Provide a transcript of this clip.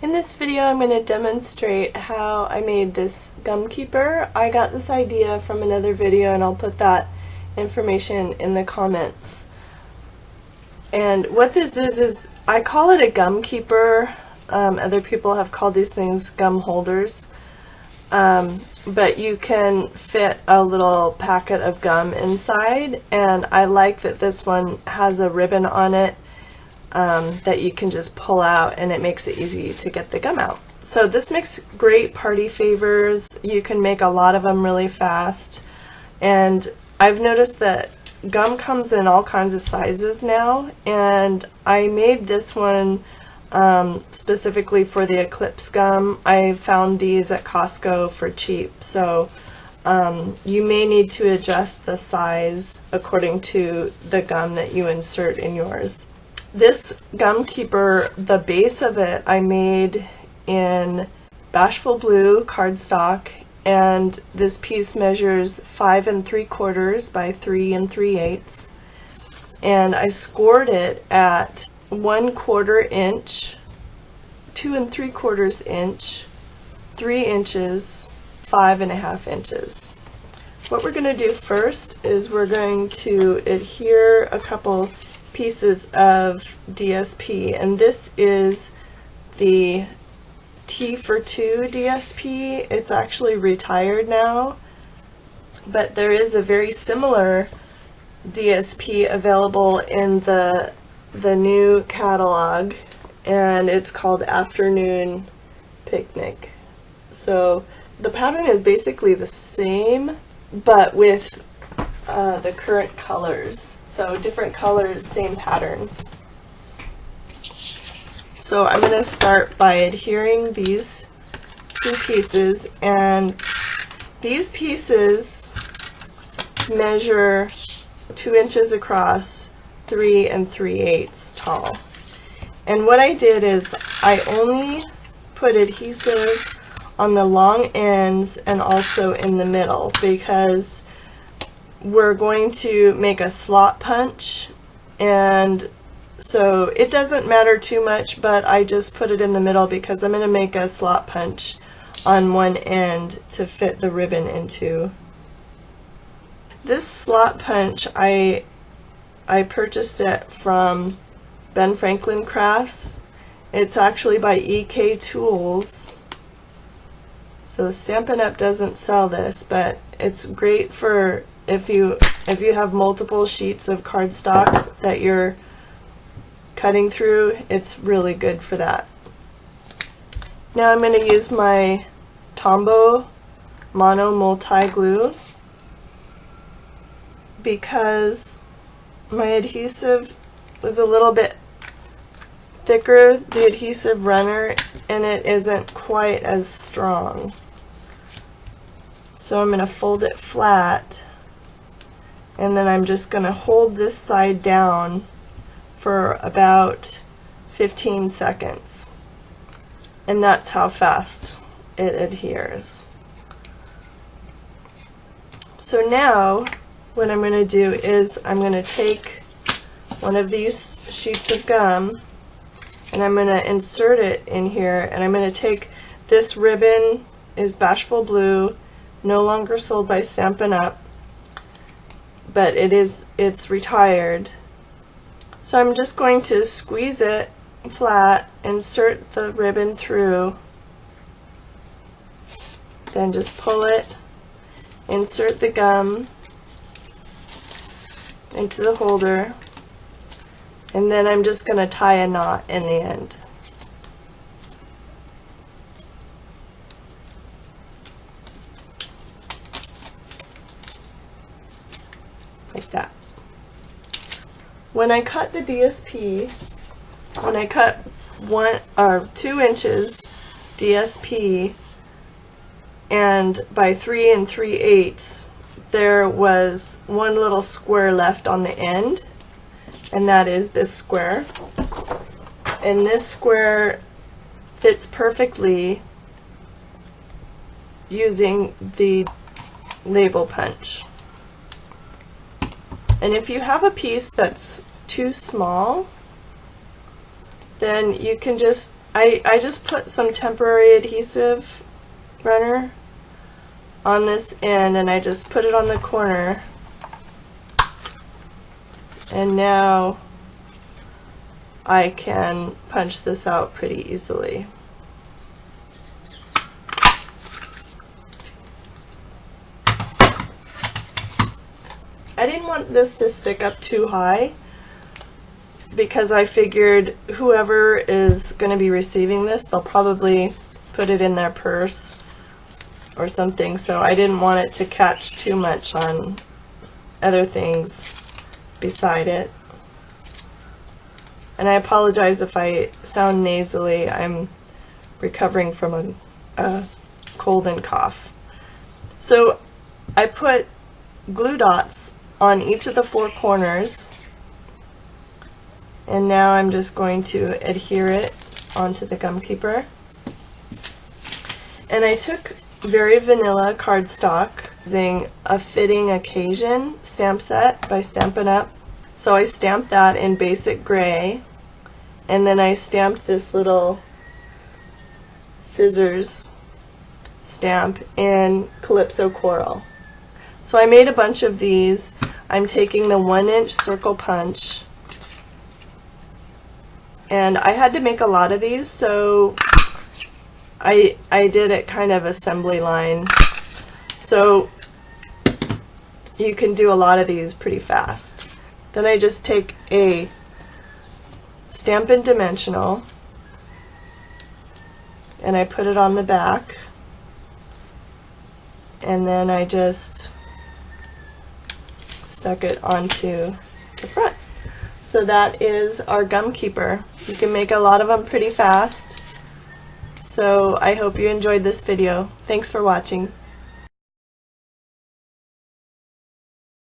In this video I'm going to demonstrate how I made this gum keeper. I got this idea from another video and I'll put that information in the comments. And what this is I call it a gum keeper. Other people have called these things gum holders. But you can fit a little packet of gum inside, and I like that this one has a ribbon on it that you can just pull out, and it makes it easy to get the gum out. So this makes great party favors. You can make a lot of them really fast, and I've noticed that gum comes in all kinds of sizes now, and I made this one specifically for the Eclipse gum. I found these at Costco for cheap, so you may need to adjust the size according to the gum that you insert in yours. This gum keeper, the base of it, I made in Bashful Blue cardstock, and this piece measures 5 3/4 by 3 3/8, and I scored it at 1/4 inch, 2 3/4 inch, 3 inches, 5 1/2 inches. What we're going to do first is we're going to adhere a couple pieces of DSP, and this is the T for 2 DSP. It's actually retired now, but there is a very similar DSP available in the new catalog, and it's called Afternoon Picnic. So the pattern is basically the same, but with the current colors. So different colors, same patterns. So I'm going to start by adhering these two pieces, and these pieces measure 2 inches across, 3 3/8 tall. And what I did is I only put adhesive on the long ends and also in the middle, because we're going to make a slot punch, and so it doesn't matter too much, but I just put it in the middle because I'm going to make a slot punch on one end to fit the ribbon into. This slot punch, I purchased it from Ben Franklin Crafts. It's actually by EK Tools. So Stampin' Up doesn't sell this, but it's great for if you have multiple sheets of cardstock that you're cutting through. It's really good for that. Now I'm going to use my Tombow Mono Multi Glue, because my adhesive was a little bit thicker, the adhesive runner, and it isn't quite as strong. So I'm going to fold it flat, and then I'm just going to hold this side down for about 15 seconds. And that's how fast it adheres. So now what I'm going to do is I'm going to take one of these sheets of gum and I'm going to insert it in here, and I'm going to take this ribbon, is Bashful Blue, no longer sold by Stampin' Up, but it's retired. So I'm just going to squeeze it flat, insert the ribbon through, then just pull it, insert the gum into the holder, and then I'm just going to tie a knot in the end. Like that. When I cut the DSP, when I cut 1 or 2 inches DSP and by 3 3/8, there was one little square left on the end, and that is this square. And this square fits perfectly using the label punch. And if you have a piece that's too small, then you can just I just put some temporary adhesive runner on this end, and I just put it on the corner, and now I can punch this out pretty easily. I didn't want this to stick up too high because I figured whoever is going to be receiving this, they'll probably put it in their purse or something, so I didn't want it to catch too much on other things beside it. And I apologize if I sound nasally. I'm recovering from a cold and cough. So I put glue dots on each of the 4 corners, and now I'm just going to adhere it onto the gum keeper. And I took very vanilla cardstock using a Fitting Occasion stamp set by Stampin' Up. So I stamped that in basic gray, and then I stamped this little scissors stamp in Calypso Coral. So I made a bunch of these. I'm taking the 1-inch circle punch, and I had to make a lot of these, so I did it kind of assembly line, so you can do a lot of these pretty fast. Then I just take a Stampin' Dimensional and I put it on the back, and then I just stuck it onto the front. So that is our gum keeper. You can make a lot of them pretty fast. So I hope you enjoyed this video. Thanks for watching.